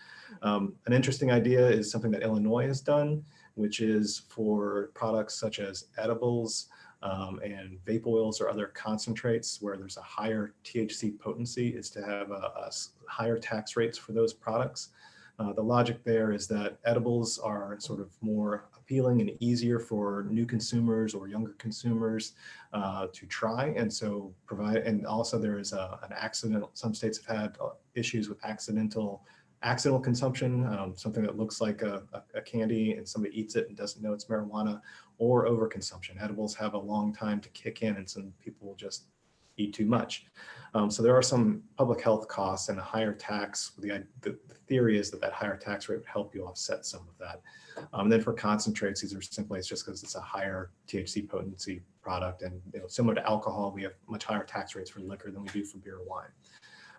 An interesting idea is something that Illinois has done, which is for products such as edibles and vape oils or other concentrates where there's a higher THC potency, is to have a higher tax rates for those products. The logic there is that edibles are sort of more appealing and easier for new consumers or younger consumers to try. And so and also there is an accident. Some states have had issues with accidental consumption, something that looks like a candy and somebody eats it and doesn't know it's marijuana, or overconsumption. Edibles have a long time to kick in and some people will just eat too much. So there are some public health costs and a higher tax. The theory is that higher tax rate would help you offset some of that. And then for concentrates, these are simply, it's just because it's a higher THC potency product. And similar to alcohol, we have much higher tax rates for liquor than we do for beer or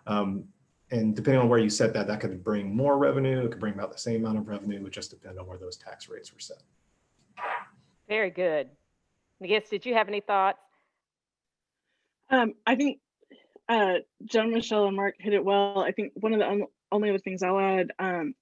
wine. And depending on where you set that could bring more revenue. It could bring about the same amount of revenue. It would just depend on where those tax rates were set. Very good. I guess, did you have any thoughts? I think Jen, Michelle, and Mark hit it well. I think one of the only other things I'll add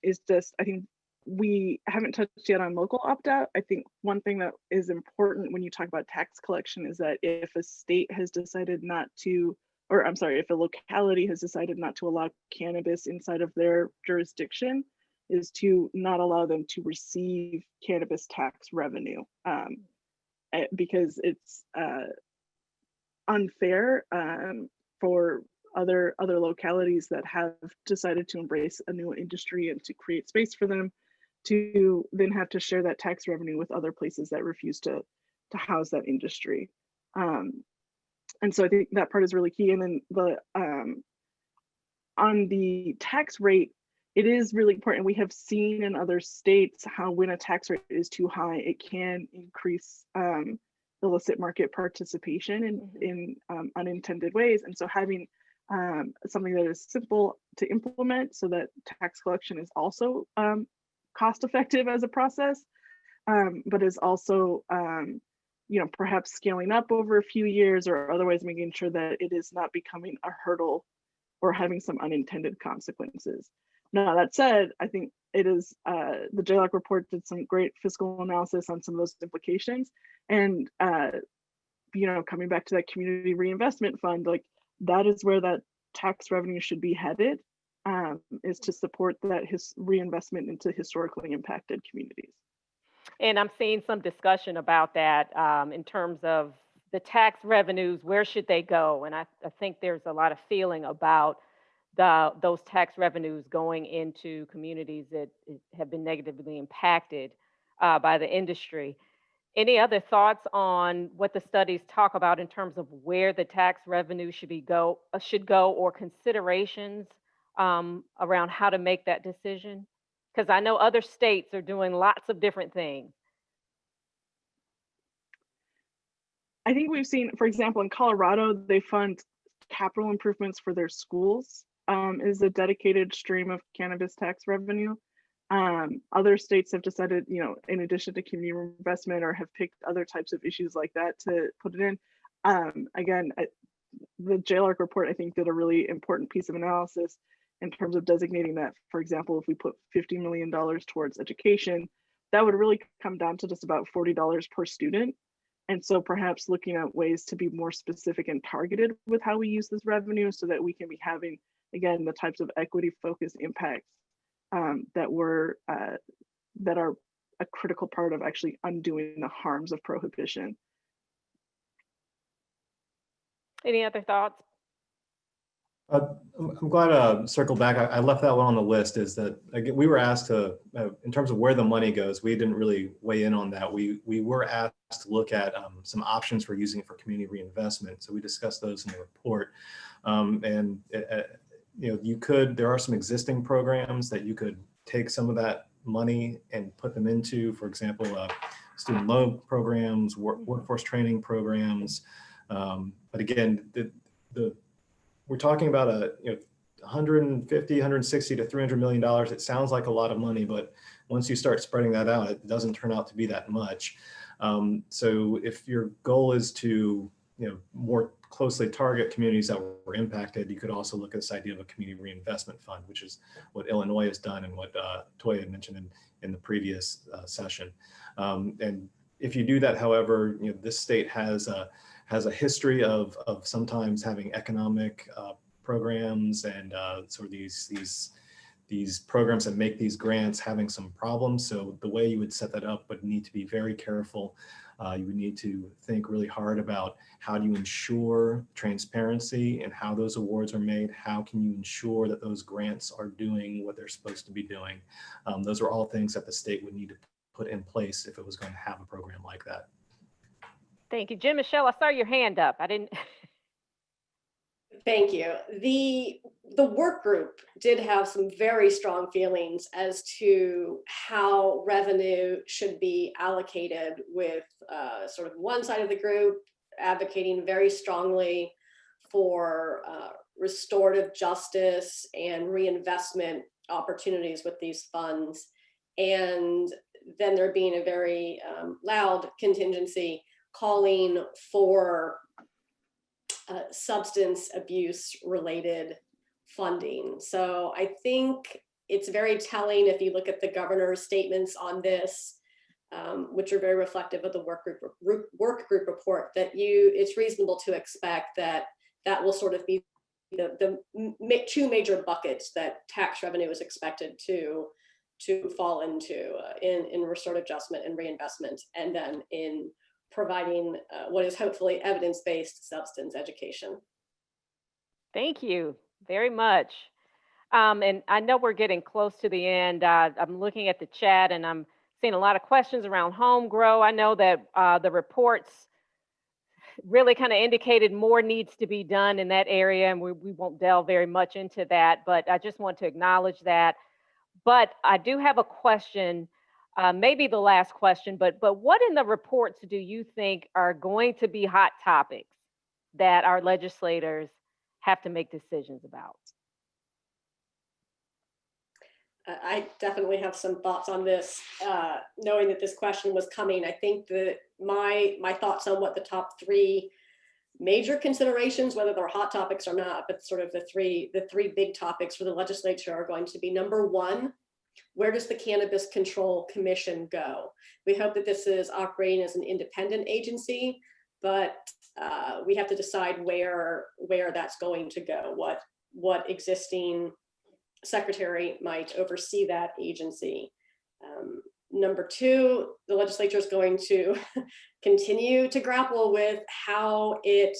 is just, I think we haven't touched yet on local opt-out. I think one thing that is important when you talk about tax collection is that if a state has decided not to, or I'm sorry, if a locality has decided not to allow cannabis inside of their jurisdiction, is to not allow them to receive cannabis tax revenue, because it's unfair for other localities that have decided to embrace a new industry and to create space for them to then have to share that tax revenue with other places that refuse to house that industry. And so I think that part is really key. And then the on the tax rate, it is really important. We have seen in other states how when a tax rate is too high, it can increase illicit market participation in unintended ways. And so having something that is simple to implement so that tax collection is also cost effective as a process, but is also perhaps scaling up over a few years or otherwise making sure that it is not becoming a hurdle or having some unintended consequences. Now, that said, I think it is the JLAC report did some great fiscal analysis on some of those implications. And, coming back to that community reinvestment fund, like that is where that tax revenue should be headed, is to support that reinvestment into historically impacted communities. And I'm seeing some discussion about that in terms of the tax revenues, where should they go? And I think there's a lot of feeling about those tax revenues going into communities that have been negatively impacted by the industry. Any other thoughts on what the studies talk about in terms of where the tax revenue should go, or considerations around how to make that decision? Because I know other states are doing lots of different things. I think we've seen, for example, in Colorado, they fund capital improvements for their schools, is a dedicated stream of cannabis tax revenue. Other states have decided, in addition to community investment, or have picked other types of issues like that to put it in. Again, the JLARC report, I think, did a really important piece of analysis in terms of designating that, for example, if we put $50 million towards education, that would really come down to just about $40 per student. And so perhaps looking at ways to be more specific and targeted with how we use this revenue so that we can be having, again, the types of equity-focused impacts that are a critical part of actually undoing the harms of prohibition. Any other thoughts? I'm glad to circle back. I left that one on the list. Is that again, we were asked to, in terms of where the money goes, we didn't really weigh in on that. We were asked to look at some options for using it for community reinvestment. So we discussed those in the report. There are some existing programs that you could take some of that money and put them into, for example, student loan programs, workforce training programs. But again, we're talking about a 150, 160 to $300 million. It sounds like a lot of money, but once you start spreading that out, it doesn't turn out to be that much. So if your goal is to more closely target communities that were impacted, you could also look at this idea of a community reinvestment fund, which is what Illinois has done and what Toya had mentioned in the previous session. And if you do that, however, this state has a history of sometimes having economic programs and sort of these programs that make these grants having some problems. So the way you would set that up would need to be very careful. You would need to think really hard about how do you ensure transparency and how those awards are made. How can you ensure that those grants are doing what they're supposed to be doing? Those are all things that the state would need to put in place if it was going to have a program like that. Thank you. Jim Michelle, I saw your hand up. I didn't. Thank you. The work group did have some very strong feelings as to how revenue should be allocated, with sort of one side of the group advocating very strongly for restorative justice and reinvestment opportunities with these funds. And then there being a very loud contingency calling for substance abuse related funding. So I think it's very telling if you look at the governor's statements on this, which are very reflective of the work group report, that it's reasonable to expect that will sort of be the two major buckets that tax revenue is expected to fall into in restorative adjustment and reinvestment, and then in providing what is hopefully evidence-based substance education. Thank you very much. And I know we're getting close to the end. I'm looking at the chat and I'm seeing a lot of questions around home grow. I know that the reports really kind of indicated more needs to be done in that area, and we won't delve very much into that, but I just want to acknowledge that. But I do have a question. Maybe the last question, but what in the reports do you think are going to be hot topics that our legislators have to make decisions about? I definitely have some thoughts on this, knowing that this question was coming. I think that my thoughts on what the top three major considerations, whether they're hot topics or not, but sort of the three big topics for the legislature are going to be: number one, where does the Cannabis Control Commission go? We hope that this is operating as an independent agency, but we have to decide where that's going to go, what existing secretary might oversee that agency. Number two, the legislature is going to continue to grapple with how it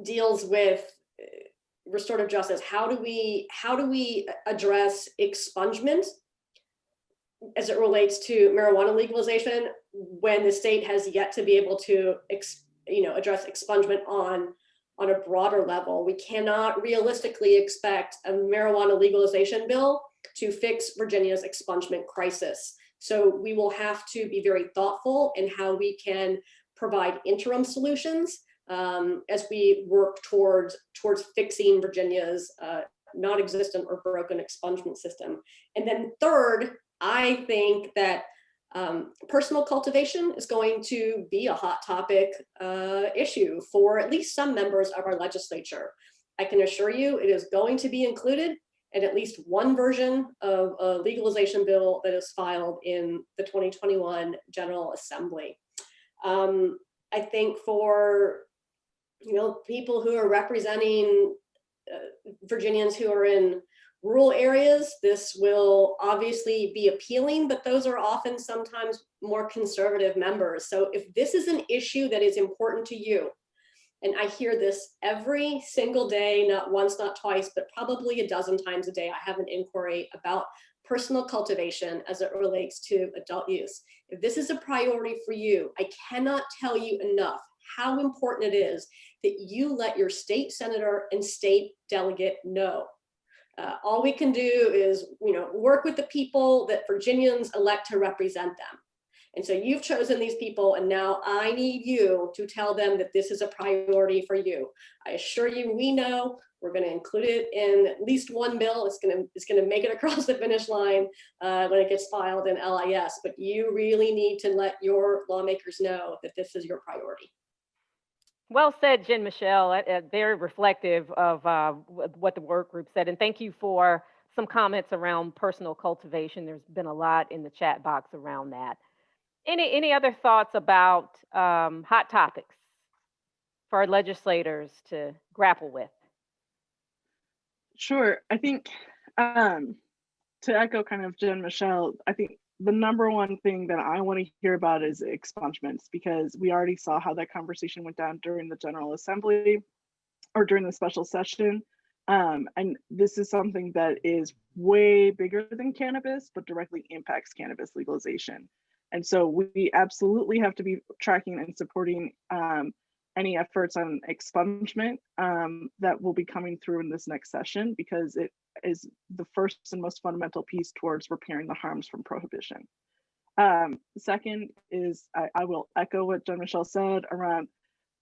deals with restorative justice. How do we address expungement as it relates to marijuana legalization when the state has yet to be able to address expungement on a broader level? We cannot realistically expect a marijuana legalization bill to fix Virginia's expungement crisis. So we will have to be very thoughtful in how we can provide interim solutions as we work towards fixing Virginia's non-existent or broken expungement system. And then third, I think that personal cultivation is going to be a hot topic issue for at least some members of our legislature. I can assure you it is going to be included in at least one version of a legalization bill that is filed in the 2021 General Assembly. I think for people who are representing Virginians who are in rural areas, this will obviously be appealing, but those are often sometimes more conservative members. So if this is an issue that is important to you And I hear this every single day, not once, not twice, but probably a dozen times a day. I have an inquiry about personal cultivation as it relates to adult use. If this is a priority for you, I cannot tell you enough how important it is that you let your state senator and state delegate know. All we can do is, work with the people that Virginians elect to represent them. And so you've chosen these people, and now I need you to tell them that this is a priority for you. I assure you, we know. We're going to include it in at least one bill. It's going to make it across the finish line when it gets filed in LIS. But you really need to let your lawmakers know that this is your priority. Well said, Jen Michelle. Very reflective of what the work group said. And thank you for some comments around personal cultivation. There's been a lot in the chat box around that. Any other thoughts about hot topics for our legislators to grapple with? Sure. I think to echo kind of Jen Michelle, I think the number one thing that I want to hear about is expungements, because we already saw how that conversation went down during the General Assembly or during the special session. And this is something that is way bigger than cannabis, but directly impacts cannabis legalization. And so we absolutely have to be tracking and supporting any efforts on expungement that will be coming through in this next session, because it is the first and most fundamental piece towards repairing the harms from prohibition. Second is, I will echo what Jen Michelle said around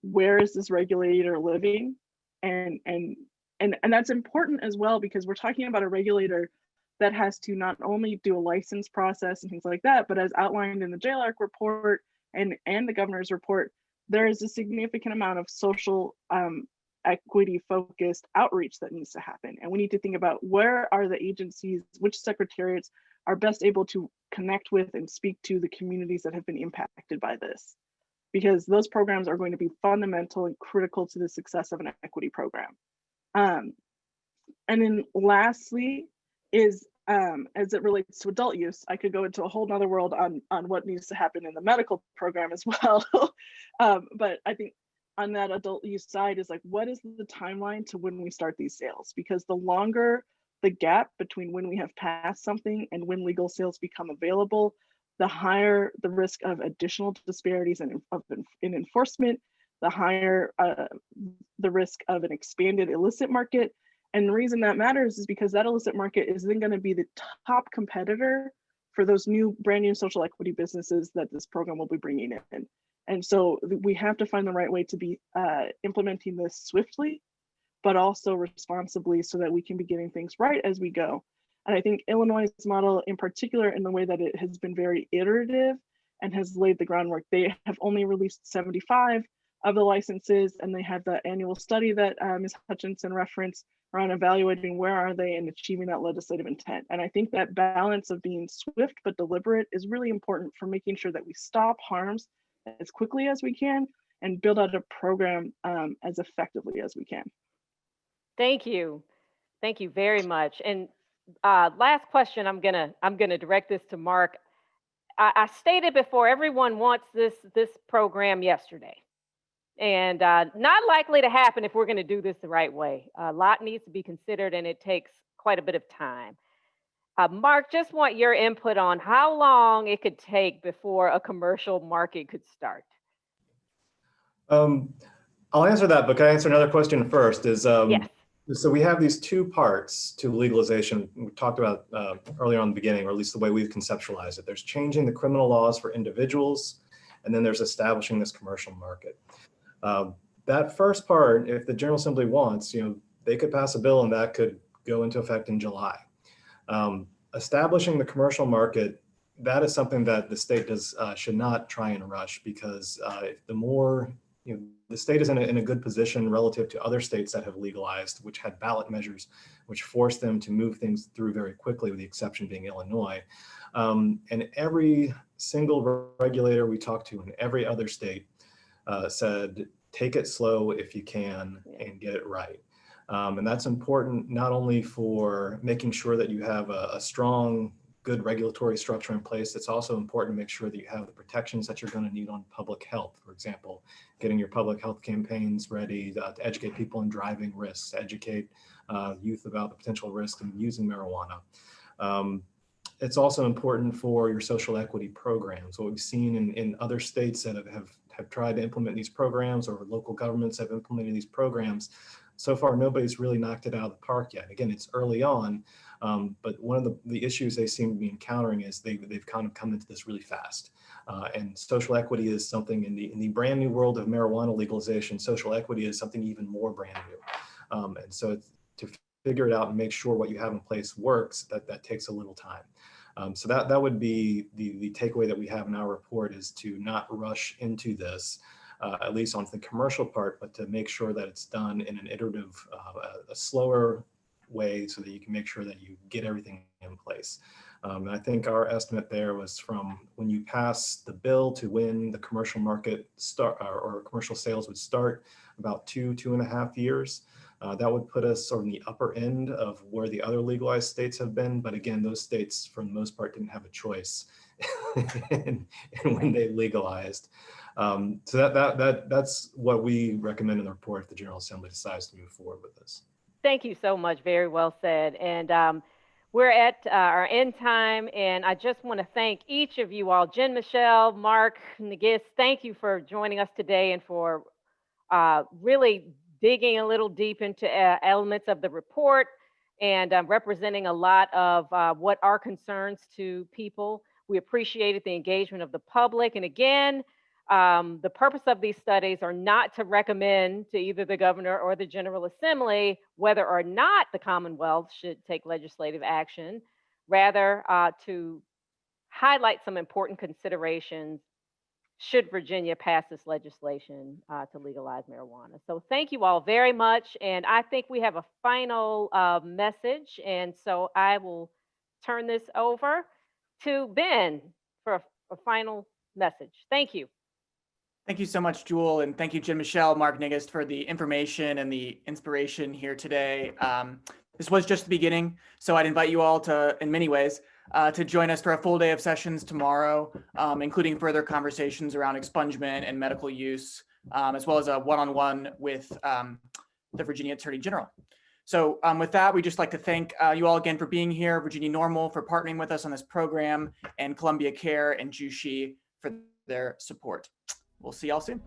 where is this regulator living? And that's important as well, because we're talking about a regulator that has to not only do a license process and things like that, but as outlined in the JLARC report and the governor's report, there is a significant amount of social equity focused outreach that needs to happen. And we need to think about where are the agencies, which secretariats are best able to connect with and speak to the communities that have been impacted by this, because those programs are going to be fundamental and critical to the success of an equity program. And then lastly is, as it relates to adult use, I could go into a whole nother world on what needs to happen in the medical program as well. But I think on that adult use side is like, what is the timeline to when we start these sales? Because the longer the gap between when we have passed something and when legal sales become available, the higher the risk of additional disparities in enforcement, the higher the risk of an expanded illicit market. And the reason that matters is because that illicit market is then going to be the top competitor for those brand new social equity businesses that this program will be bringing in. And so we have to find the right way to be implementing this swiftly, but also responsibly, so that we can be getting things right as we go. And I think Illinois' model in particular, in the way that it has been very iterative and has laid the groundwork, they have only released 75 of the licenses, and they have the annual study that Ms. Hutchinson referenced around evaluating where are they and achieving that legislative intent. And I think that balance of being swift but deliberate is really important for making sure that we stop harms as quickly as we can and build out a program as effectively as we can. Thank you. Thank you very much. And last question, I'm gonna direct this to Mark. I stated before, everyone wants this program yesterday. And not likely to happen if we're going to do this the right way. A lot needs to be considered, and it takes quite a bit of time. Mark, just want your input on how long it could take before a commercial market could start. I'll answer that, but can I answer another question first? Yes. So we have these two parts to legalization we talked about earlier on in the beginning, or at least the way we've conceptualized it. There's changing the criminal laws for individuals, and then there's establishing this commercial market. That first part, if the General Assembly wants, they could pass a bill and that could go into effect in July. Establishing the commercial market, that is something that the state should not try and rush, because the more, the state is in a good position relative to other states that have legalized, which had ballot measures, which forced them to move things through very quickly, with the exception being Illinois. And every single regulator we talked to in every other state said, take it slow if you can and get it right. And that's important not only for making sure that you have a strong good regulatory structure in place, it's also important to make sure that you have the protections that you're going to need on public health. For example, getting your public health campaigns ready to educate people on driving risks, educate youth about the potential risks of using marijuana. It's also important for your social equity programs. What we've seen in other states that have tried to implement these programs, or local governments have implemented these programs, so far nobody's really knocked it out of the park yet. Again, it's early on, but one of the issues they seem to be encountering is they've kind of come into this really fast. And social equity is something in the brand new world of marijuana legalization. Social equity is something even more brand new. And so to figure it out and make sure what you have in place works, that takes a little time. So that would be the takeaway that we have in our report, is to not rush into this, at least on the commercial part, but to make sure that it's done in an iterative, a slower way, so that you can make sure that you get everything in place. And I think our estimate there was from when you pass the bill to when the commercial market start, or commercial sales would start, about 2.5 years. That would put us sort of in the upper end of where the other legalized states have been. But again, those states, for the most part, didn't have a choice in when they legalized. So that's what we recommend in the report if the General Assembly decides to move forward with this. Thank you so much. Very well said. And we're at our end time, and I just want to thank each of you all, Jen Michelle, Mark, Nagis, thank you for joining us today and for really digging a little deep into elements of the report and representing a lot of what are concerns to people. We appreciated the engagement of the public. And again, the purpose of these studies are not to recommend to either the governor or the General Assembly whether or not the Commonwealth should take legislative action, rather to highlight some important considerations should Virginia pass this legislation to legalize marijuana. So thank you all very much. And I think we have a final message. And so I will turn this over to Ben for a final message. Thank you. Thank you so much, Jewel. And thank you, Jen Michelle, Mark Nigist, for the information and the inspiration here today. This was just the beginning. So I'd invite you all to, in many ways, to join us for a full day of sessions tomorrow, including further conversations around expungement and medical use, as well as a one-on-one with the Virginia Attorney General. So with that, we'd just like to thank you all again for being here, Virginia NORML for partnering with us on this program, and Columbia Care and Jushi for their support. We'll see y'all soon.